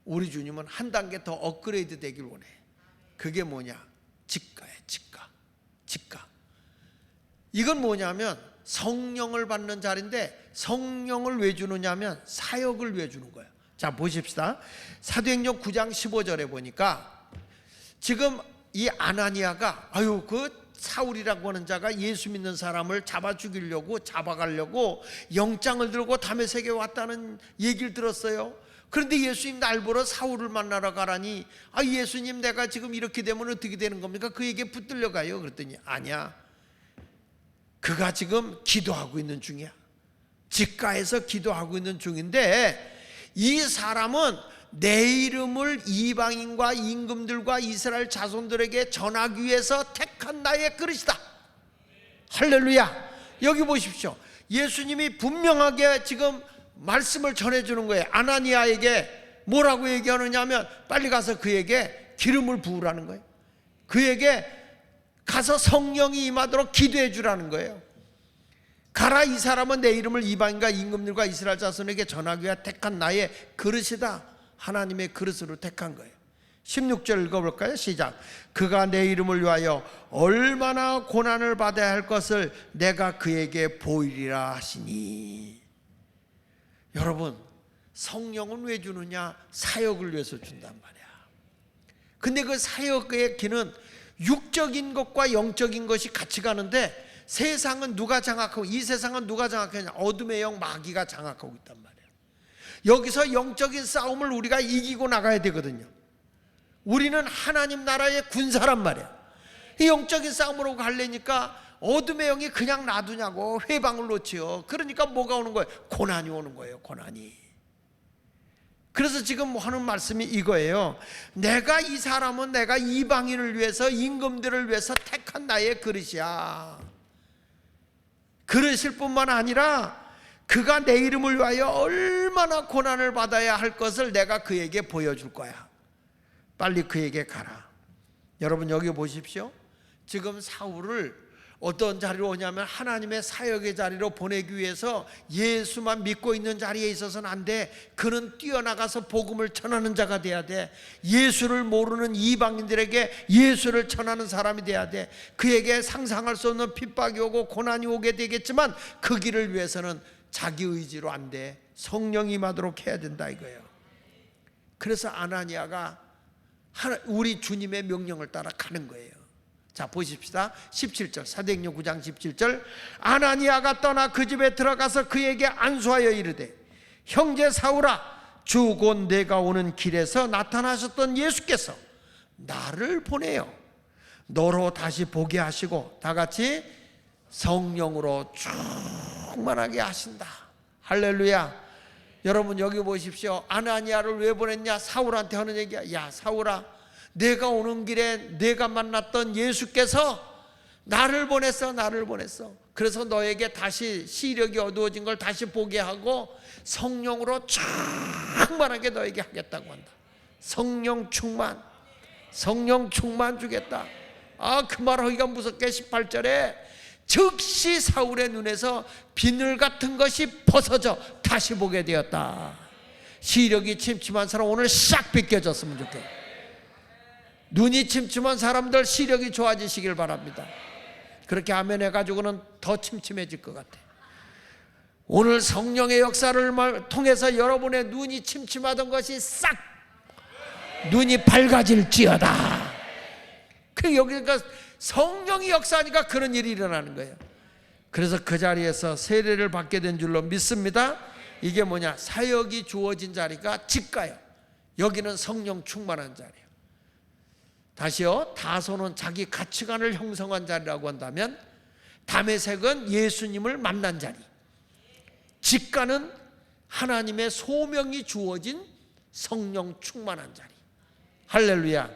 우리 주님은 한 단계 더 업그레이드 되길 원해. 그게 뭐냐? 직가야, 직가. 직가. 이건 뭐냐면 성령을 받는 자리인데, 성령을 왜 주느냐면 사역을 왜 주는 거예요. 자, 보십시다. 사도행전 9장 15절에 보니까 지금 이 아나니아가, 그 사울이라고 하는 자가 예수 믿는 사람을 잡아 죽이려고, 잡아가려고 영장을 들고 다메섹에 왔다는 얘기를 들었어요. 그런데 예수님 날 보러 사울을 만나러 가라니, 예수님 내가 지금 이렇게 되면 어떻게 되는 겁니까? 그에게 붙들려 가요. 그랬더니 아니야, 그가 지금 기도하고 있는 중이야. 직가에서 기도하고 있는 중인데, 이 사람은 내 이름을 이방인과 임금들과 이스라엘 자손들에게 전하기 위해서 택한 나의 그릇이다. 할렐루야. 여기 보십시오. 예수님이 분명하게 지금 말씀을 전해주는 거예요. 아나니아에게 뭐라고 얘기하느냐 하면, 빨리 가서 그에게 기름을 부으라는 거예요. 그에게 가서 성령이 임하도록 기도해 주라는 거예요. 가라, 이 사람은 내 이름을 이방인과 임금들과 이스라엘 자손에게 전하기 위해 택한 나의 그릇이다. 하나님의 그릇으로 택한 거예요. 16절 읽어볼까요? 시작. 그가 내 이름을 위하여 얼마나 고난을 받아야 할 것을 내가 그에게 보이리라 하시니. 여러분, 성령은 왜 주느냐? 사역을 위해서 준단 말이야. 근데 그 사역의 길은 육적인 것과 영적인 것이 같이 가는데, 세상은 누가 장악하고, 이 세상은 누가 장악하냐? 어둠의 영, 마귀가 장악하고 있단 말이에요. 여기서 영적인 싸움을 우리가 이기고 나가야 되거든요. 우리는 하나님 나라의 군사란 말이야. 이 영적인 싸움으로 가려니까 어둠의 영이 그냥 놔두냐고 회방을 놓지요. 그러니까 뭐가 오는 거예요? 고난이 오는 거예요. 고난이. 그래서 지금 하는 말씀이 이거예요. 내가, 이 사람은 내가 이방인을 위해서, 임금들을 위해서 택한 나의 그릇이야. 그릇일 뿐만 아니라 그가 내 이름을 위하여 얼마나 고난을 받아야 할 것을 내가 그에게 보여줄 거야. 빨리 그에게 가라. 여러분, 여기 보십시오. 지금 사울을 어떤 자리로 오냐면 하나님의 사역의 자리로 보내기 위해서 예수만 믿고 있는 자리에 있어서는 안 돼. 그는 뛰어나가서 복음을 전하는 자가 돼야 돼. 예수를 모르는 이방인들에게 예수를 전하는 사람이 돼야 돼. 그에게 상상할 수 없는 핍박이 오고 고난이 오게 되겠지만 그 길을 위해서는 자기 의지로 안 돼. 성령이 임하도록 해야 된다 이거예요. 그래서 아나니아가 우리 주님의 명령을 따라 가는 거예요. 자, 보십시다. 17절, 사도행전 9장 17절. 아나니아가 떠나 그 집에 들어가서 그에게 안수하여 이르되, 형제 사울아, 주 곧 내가 오는 길에서 나타나셨던 예수께서 나를 보내요 너로 다시 보게 하시고 다 같이 성령으로 충만하게 하신다. 할렐루야. 여러분, 여기 보십시오. 아나니아를 왜 보냈냐? 사울한테 하는 얘기야. 야, 사울아, 내가 오는 길에 내가 만났던 예수께서 나를 보냈어. 나를 보냈어. 그래서 너에게 다시 시력이 어두워진 걸 다시 보게 하고 성령으로 충만하게 너에게 하겠다고 한다. 성령 충만, 성령 충만 주겠다. 그 말하기가 무섭게 18절에 즉시 사울의 눈에서 비늘 같은 것이 벗어져 다시 보게 되었다. 시력이 침침한 사람 오늘 싹 벗겨졌으면 좋겠다. 눈이 침침한 사람들 시력이 좋아지시길 바랍니다. 그렇게 아멘 해가지고는 더 침침해질 것 같아. 오늘 성령의 역사를 통해서 여러분의 눈이 침침하던 것이 싹 눈이 밝아질지어다. 여기가 성령이 역사하니까 그런 일이 일어나는 거예요. 그래서 그 자리에서 세례를 받게 된 줄로 믿습니다. 이게 뭐냐? 사역이 주어진 자리가 직가요. 여기는 성령 충만한 자리예요. 다시요, 다소는 자기 가치관을 형성한 자리라고 한다면 다메섹은 예수님을 만난 자리, 직가는 하나님의 소명이 주어진 성령 충만한 자리. 할렐루야.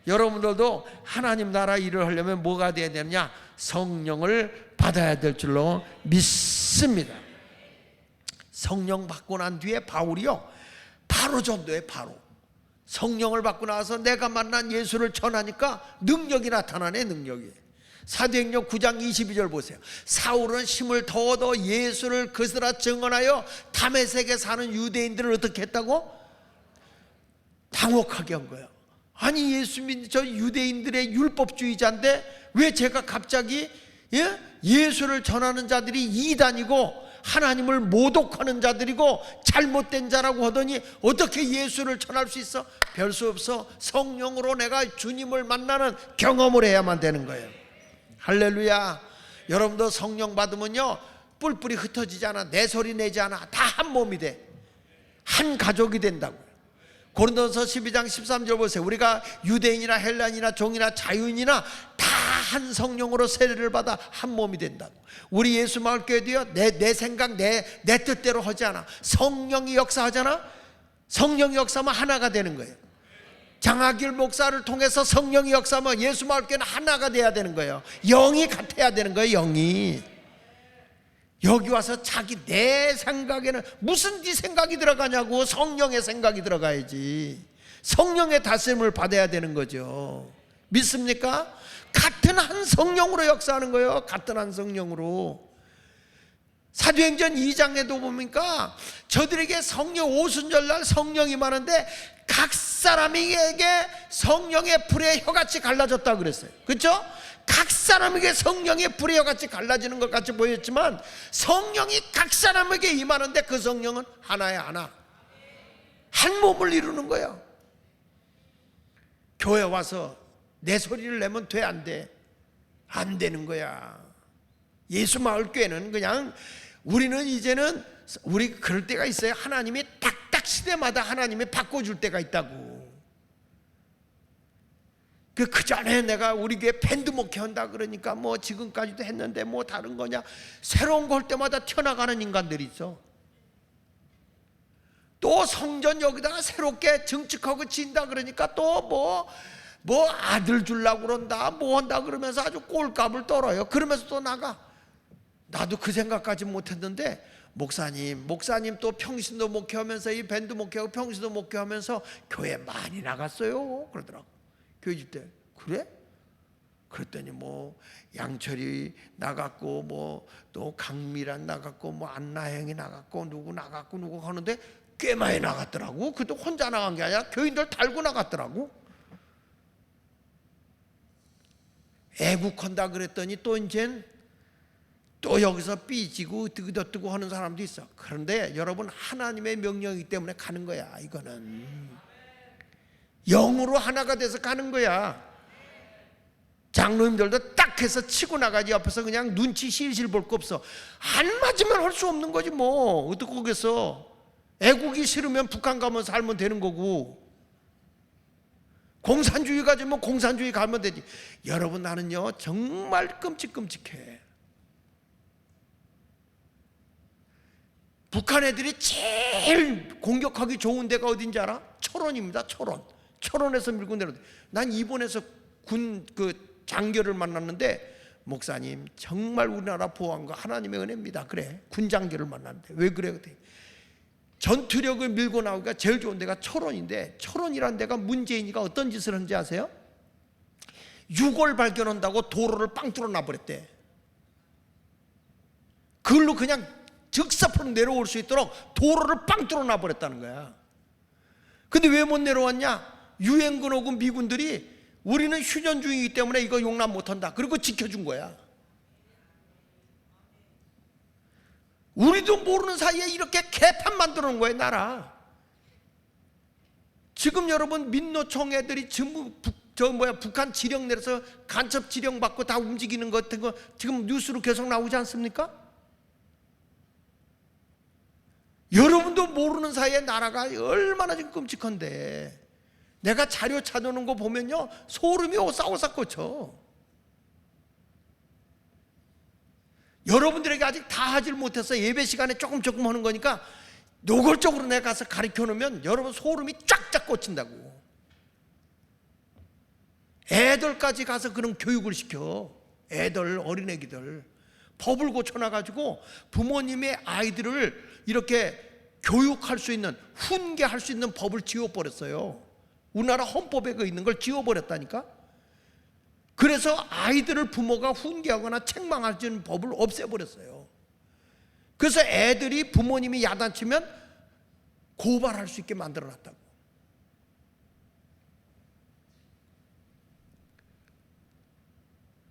여러분들도 하나님 나라 일을 하려면 뭐가 돼야 되느냐? 성령을 받아야 될 줄로 믿습니다. 성령 받고 난 뒤에 바울이요, 바로 전도해. 바로 성령을 받고 나서 내가 만난 예수를 전하니까 능력이 나타나네. 능력이. 사도행전 9장 22절 보세요. 사울은 힘을 더 얻어 예수를 그스라 증언하여 다메섹에 사는 유대인들을 어떻게 했다고? 당혹하게 한 거예요. 아니, 예수 믿는 저 유대인들의 율법주의자인데 왜 제가 갑자기 예수를 전하는 자들이 이단이고 하나님을 모독하는 자들이고 잘못된 자라고 하더니 어떻게 예수를 전할 수 있어? 별 수 없어. 성령으로 내가 주님을 만나는 경험을 해야만 되는 거예요. 할렐루야. 여러분도 성령 받으면요, 뿔뿔이 흩어지지 않아. 내 소리 내지 않아. 다 한 몸이 돼. 한 가족이 된다고. 고린도서 12장 13절 보세요. 우리가 유대인이나 헬라인이나 종이나 자유인이나 다 한 성령으로 세례를 받아 한 몸이 된다고. 우리 예수 마을교회도요, 내 생각 내 뜻대로 하지 않아. 성령이 역사하잖아. 성령이 역사하면 하나가 되는 거예요. 장하길 목사를 통해서 성령이 역사하면 예수 마을교회는 하나가 돼야 되는 거예요. 영이 같아야 되는 거예요. 영이. 여기 와서 자기 내 생각에는 무슨 네 생각이 들어가냐고. 성령의 생각이 들어가야지. 성령의 다스림을 받아야 되는 거죠. 믿습니까? 같은 한 성령으로 역사하는 거예요. 같은 한 성령으로. 사도행전 2장에도 보니까 저들에게 성령 오순절날 성령이 많은데 각 사람에게 성령의 불의 혀같이 갈라졌다 그랬어요. 그렇죠? 각 사람에게 성령의 불의 혀같이 갈라지는 것 같이 보였지만 성령이 각 사람에게 임하는데 그 성령은 하나야. 하나. 한 몸을 이루는 거예요. 교회 와서 내 소리를 내면 돼? 안 돼? 안 되는 거야. 예수 마을교회는 그냥, 우리는 이제는 우리 그럴 때가 있어요. 하나님이 딱딱 시대마다 하나님이 바꿔줄 때가 있다고. 그 전에 내가 우리 교회 밴드 목회한다 그러니까 뭐 지금까지도 했는데 뭐 다른 거냐. 새로운 거 할 때마다 튀어나가는 인간들이 있어. 또 성전 여기다가 새롭게 증축하고 지은다 그러니까 또 뭐 아들 주려고 그런다 뭐 한다 그러면서 아주 꼴값을 떨어요. 그러면서 또 나가. 나도 그 생각까지 못했는데 목사님 또 평신도 목회하면서 이 밴드 목회하고 평신도 목회하면서 교회 많이 나갔어요 그러더라고. 교회 집 때. 그래? 그랬더니 뭐 양철이 나갔고 뭐 또 강미란 나갔고 뭐 안나영이 나갔고 누구 나갔고 누구 하는데 꽤 많이 나갔더라고. 그것도 혼자 나간 게 아니라 교인들 달고 나갔더라고. 애국한다 그랬더니 또 이젠 또 여기서 삐지고 뜨고 하는 사람도 있어. 그런데 여러분, 하나님의 명령이기 때문에 가는 거야. 이거는 영으로 하나가 돼서 가는 거야. 장로님들도 딱 해서 치고 나가지 옆에서 그냥 눈치 실실 볼 거 없어. 안 맞으면 할 수 없는 거지 뭐. 어떻게 하겠어. 애국이 싫으면 북한 가면 살면 되는 거고, 공산주의 가지면 공산주의 가면 되지. 여러분, 나는요 정말 끔찍해. 북한 애들이 제일 공격하기 좋은 데가 어딘지 알아? 철원입니다. 철원에서 밀고 내려오대. 난 이번에서 군 장교를 만났는데, 목사님 정말 우리나라 보호한 거 하나님의 은혜입니다. 그래. 군 장교를 만났는데 왜 그래? 그때 전투력을 밀고 나오기가 제일 좋은 데가 철원인데, 철원이란 데가 문재인이가 어떤 짓을 한지 아세요? 유골 발견한다고 도로를 빵 뚫어 놔버렸대. 그걸로 그냥 즉사포로 내려올 수 있도록 도로를 빵 뚫어 놔버렸다는 거야. 근데 왜 못 내려왔냐? 유엔군하고 미군들이 우리는 휴전중이기 때문에 이거 용납 못한다. 그리고 지켜준 거야. 우리도 모르는 사이에 이렇게 개판 만들어 놓은 거예요, 나라. 지금 여러분 민노총 애들이 전부 북한 지령 내려서 간첩 지령 받고 다 움직이는 것 같은 거 지금 뉴스로 계속 나오지 않습니까? 여러분도 모르는 사이에 나라가 얼마나 지금 끔찍한데, 내가 자료 찾아놓은 거 보면요 소름이 오싹오싹 꽂혀. 여러분들에게 아직 다 하질 못해서 예배 시간에 조금 하는 거니까 노골적으로 내가 가서 가르쳐 놓으면 여러분 소름이 쫙쫙 꽂힌다고. 애들까지 가서 그런 교육을 시켜. 애들, 어린애기들 법을 고쳐놔가지고 부모님의 아이들을 이렇게 교육할 수 있는, 훈계할 수 있는 법을 지워버렸어요. 우리나라 헌법에 그 있는 걸 지워버렸다니까. 그래서 아이들을 부모가 훈계하거나 책망할 수 있는 법을 없애버렸어요. 그래서 애들이 부모님이 야단치면 고발할 수 있게 만들어놨다고.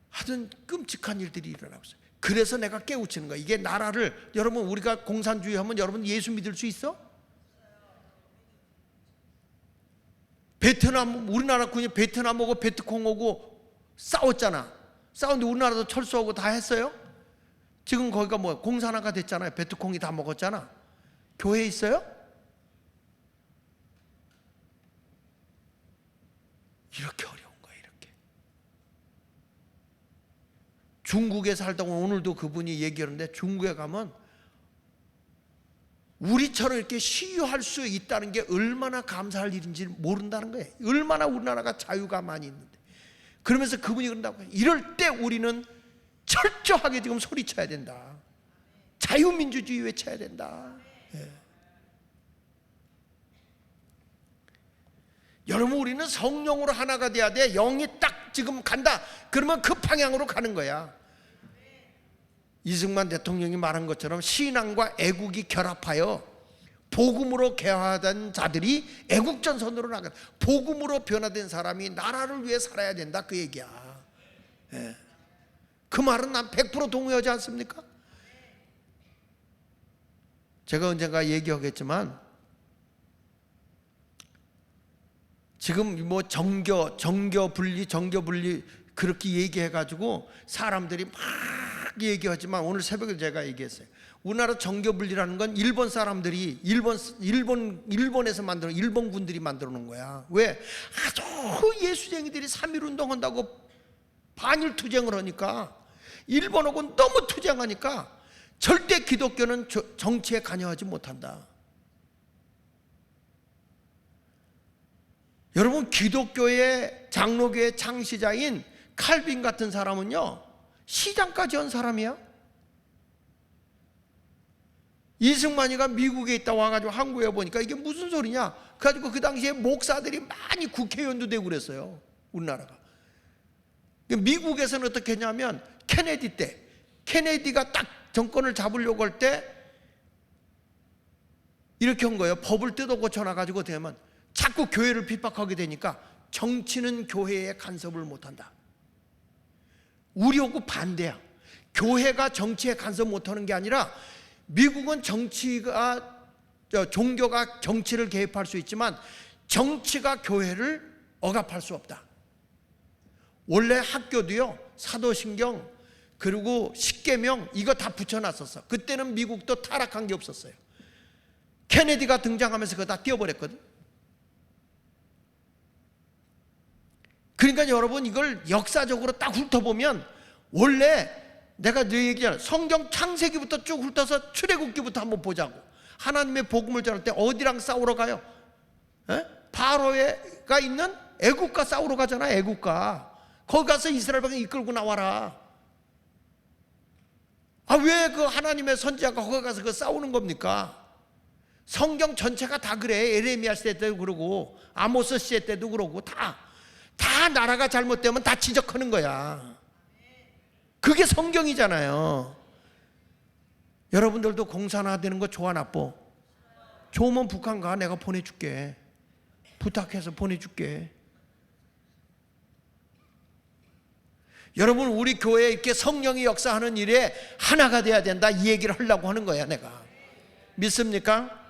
하여튼 끔찍한 일들이 일어나고 있어요. 그래서 내가 깨우치는 거야. 이게 나라를, 여러분 우리가 공산주의 하면 여러분 예수 믿을 수 있어? 베트남, 우리나라 군이 베트남하고 베트콩하고 싸웠잖아. 싸웠는데 우리나라도 철수하고 다 했어요? 지금 거기가 뭐 공산화가 됐잖아요. 베트콩이 다 먹었잖아. 교회 있어요? 이렇게 어려운 거야, 이렇게. 중국에 살다가 오늘도 그분이 얘기하는데, 중국에 가면 우리처럼 이렇게 시위할 수 있다는 게 얼마나 감사할 일인지 모른다는 거예요. 얼마나 우리나라가 자유가 많이 있는데. 그러면서 그분이 그런다고 해요. 이럴 때 우리는 철저하게 지금 소리쳐야 된다. 자유민주주의 외쳐야 된다. 예. 여러분 우리는 성령으로 하나가 돼야 돼. 영이 딱 지금 간다 그러면 그 방향으로 가는 거야. 이승만 대통령이 말한 것처럼 신앙과 애국이 결합하여 복음으로 개화된 자들이 애국전선으로 나가. 복음으로 변화된 사람이 나라를 위해 살아야 된다, 그 얘기야. 예. 그 말은 난 100% 동의하지 않습니까? 제가 언젠가 얘기하겠지만 지금 뭐 정교 분리 그렇게 얘기해가지고 사람들이 막 얘기하지만, 오늘 새벽에 제가 얘기했어요. 우리나라 정교 분리라는 건 일본 사람들이 일본에서 만들어, 일본군들이 만들어 놓은 거야. 왜? 아주 예수쟁이들이 3.1 운동한다고 반일 투쟁을 하니까, 일본하고 너무 투쟁하니까 절대 기독교는 정치에 관여하지 못한다. 여러분 기독교의 장로교의 창시자인 칼빈 같은 사람은요 시장까지 한 사람이야. 이승만이가 미국에 있다 와가지고 한국에 보니까 이게 무슨 소리냐 그래가지고 그 당시에 목사들이 많이 국회의원도 되고 그랬어요, 우리나라가. 미국에서는 어떻게 했냐면 케네디 때, 케네디가 딱 정권을 잡으려고 할 때 이렇게 한 거예요. 법을 뜯어 고쳐놔가지고 되면 자꾸 교회를 핍박하게 되니까 정치는 교회에 간섭을 못한다. 우리하고 반대야. 교회가 정치에 간섭 못하는 게 아니라, 미국은 종교가 정치를 개입할 수 있지만 정치가 교회를 억압할 수 없다. 원래 학교도요 사도신경 그리고 십계명 이거 다 붙여놨었어. 그때는 미국도 타락한 게 없었어요. 케네디가 등장하면서 그거 다 띄워버렸거든. 그러니까 여러분 이걸 역사적으로 딱 훑어보면, 원래 내가 늘 얘기잖아. 성경 창세기부터 쭉 훑어서 출애굽기부터 한번 보자고. 하나님의 복음을 전할 때 어디랑 싸우러 가요? 바로가 있는 애국과 싸우러 가잖아. 애국과. 거기 가서 이스라엘 백성 이끌고 나와라. 왜 그 하나님의 선지자가 거기 가서 그 싸우는 겁니까? 성경 전체가 다 그래. 에레미야 시대 때도 그러고 아모스 시대 때도 그러고 다 나라가 잘못되면 다 지적하는 거야. 그게 성경이잖아요. 여러분들도 공산화되는 거 좋아 나빠? 좋으면 북한 가. 내가 보내줄게. 부탁해서 보내줄게. 여러분, 우리 교회에 이렇게 성령이 역사하는 일에 하나가 돼야 된다, 이 얘기를 하려고 하는 거야 내가. 믿습니까?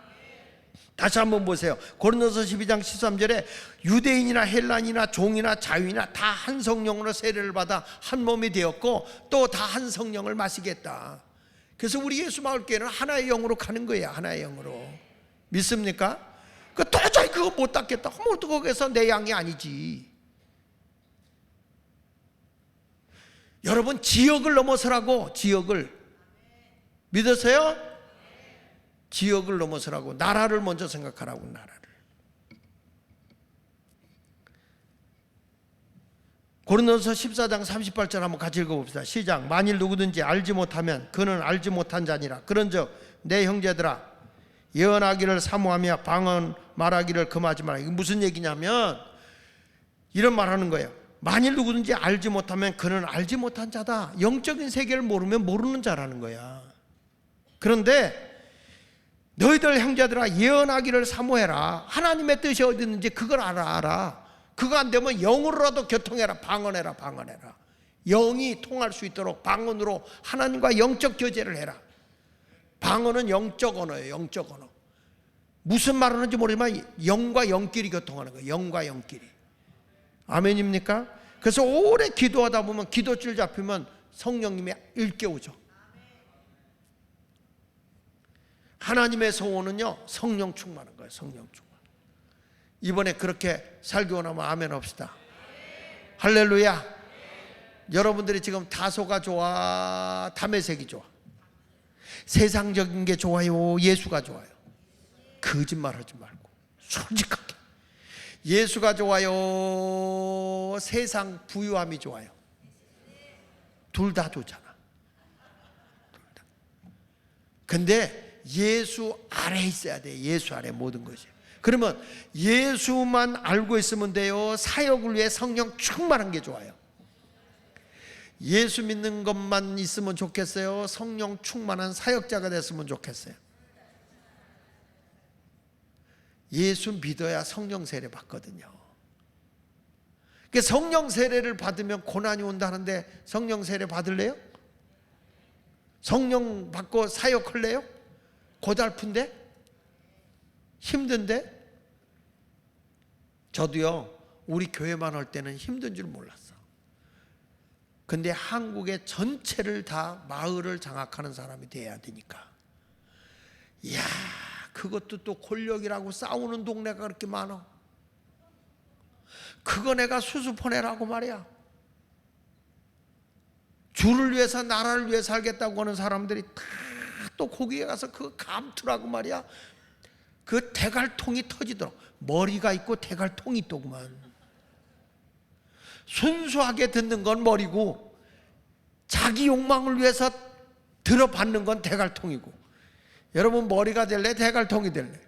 다시 한번 보세요. 고린도서 12장 13절에 유대인이나 헬란이나 종이나 자유이나 다 한 성령으로 세례를 받아 한 몸이 되었고 또 다 한 성령을 마시겠다. 그래서 우리 예수 마을교회는 하나의 영으로 가는 거예요. 하나의 영으로. 믿습니까? 도저히 그거 못 닦겠다. 또 거기서 내 양이 아니지. 여러분, 지역을 넘어서라고. 지역을 믿으세요? 지역을 넘어서라고. 나라를 먼저 생각하라고. 나라를. 고린도서 14장 38절 한번 같이 읽어봅시다. 시작. 만일 누구든지 알지 못하면 그는 알지 못한 자니라. 그런즉 내 형제들아, 예언하기를 사모하며 방언 말하기를 금하지 마라. 이게 무슨 얘기냐면 이런 말하는 거예요. 만일 누구든지 알지 못하면 그는 알지 못한 자다. 영적인 세계를 모르면 모르는 자라는 거야. 그런데 너희들 형제들아, 예언하기를 사모해라. 하나님의 뜻이 어디 있는지 그걸 알아. 그거 안 되면 영으로라도 교통해라. 방언해라. 방언해라. 영이 통할 수 있도록 방언으로 하나님과 영적 교제를 해라. 방언은 영적 언어예요. 영적 언어. 무슨 말 하는지 모르지만 영과 영끼리 교통하는 거예요. 영과 영끼리. 아멘입니까? 그래서 오래 기도하다 보면 기도줄 잡히면 성령님이 일깨우죠. 하나님의 소원은요, 성령 충만한 거예요. 성령 충만. 이번에 그렇게 살고 나면 아멘 합시다. 할렐루야. 여러분들이 지금 다소가 좋아, 담에색이 좋아, 세상적인 게 좋아요, 예수가 좋아요? 거짓말하지 말고 솔직하게. 예수가 좋아요, 세상 부유함이 좋아요? 둘 다 좋잖아. 둘 다. 근데 예수 아래 있어야 돼. 예수 아래 모든 것이. 그러면 예수만 알고 있으면 돼요? 사역을 위해 성령 충만한 게 좋아요? 예수 믿는 것만 있으면 좋겠어요? 성령 충만한 사역자가 됐으면 좋겠어요? 예수 믿어야 성령 세례 받거든요. 그러니까 성령 세례를 받으면 고난이 온다는데 성령 세례 받을래요? 성령 받고 사역할래요? 고달픈데? 힘든데? 저도요, 우리 교회만 할 때는 힘든 줄 몰랐어. 근데 한국의 전체를 다 마을을 장악하는 사람이 돼야 되니까. 이야, 그것도 또 권력이라고 싸우는 동네가 그렇게 많아. 그거 내가 수습해내라고 말이야. 주를 위해서 나라를 위해 살겠다고 하는 사람들이 다 또 거기에 가서 그 감투라고 말이야. 그 대갈통이 터지도록. 머리가 있고 대갈통이 있더구만. 순수하게 듣는 건 머리고 자기 욕망을 위해서 들어받는 건 대갈통이고. 여러분, 머리가 될래? 대갈통이 될래?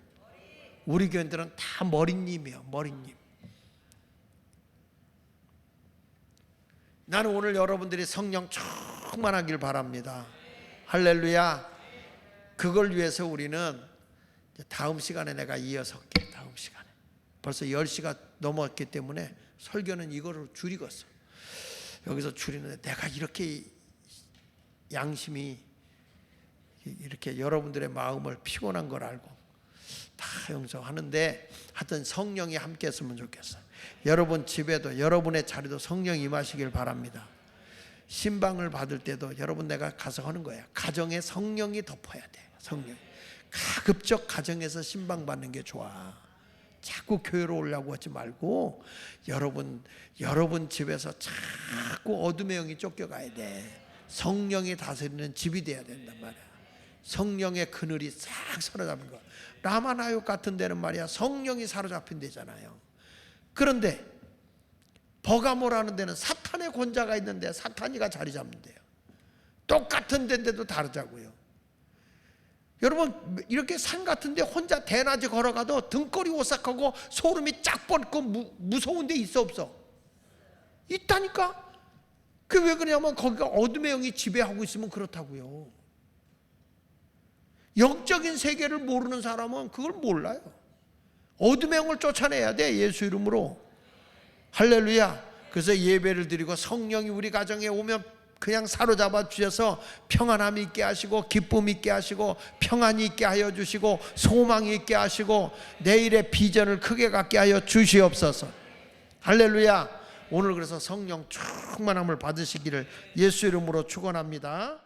우리 교인들은 다 머리님이에요. 머리님. 나는 오늘 여러분들이 성령 충만하길 바랍니다. 할렐루야. 그걸 위해서 우리는 다음 시간에 내가 이어서 할게. 다음 시간에. 벌써 10시가 넘었기 때문에 설교는 이거로 줄이겠어. 여기서 줄이는데 내가 이렇게 양심이 이렇게 여러분들의 마음을 피곤한 걸 알고 다 용서하는데, 하여튼 성령이 함께 했으면 좋겠어요. 여러분 집에도 여러분의 자리도 성령이 임하시길 바랍니다. 신방을 받을 때도 여러분, 내가 가서 하는 거야. 가정에 성령이 덮어야 돼. 성령. 가급적 가정에서 신방 받는 게 좋아. 자꾸 교회로 오려고 하지 말고 여러분 집에서 자꾸 어둠의 영이 쫓겨가야 돼. 성령이 다스리는 집이 돼야 된단 말이야. 성령의 그늘이 싹 사로잡는 거. 라마나욕 같은 데는 말이야, 성령이 사로잡힌 데잖아요. 그런데 버가모라는 데는 사탄의 권자가 있는데 사탄이가 자리 잡는데요. 똑같은 데인데도 다르자고요. 여러분, 이렇게 산 같은 데 혼자 대낮에 걸어가도 등골이 오싹하고 소름이 쫙 뻗고 무서운 데 있어 없어? 있다니까. 그게 왜 그러냐면 거기가 어둠의 영이 지배하고 있으면 그렇다고요. 영적인 세계를 모르는 사람은 그걸 몰라요. 어둠의 영을 쫓아내야 돼. 예수 이름으로. 할렐루야. 그래서 예배를 드리고 성령이 우리 가정에 오면 그냥 사로잡아 주셔서 평안함 있게 하시고 기쁨 있게 하시고 평안이 있게 하여 주시고 소망이 있게 하시고 내일의 비전을 크게 갖게 하여 주시옵소서. 할렐루야. 오늘 그래서 성령 충만함을 받으시기를 예수 이름으로 축원합니다.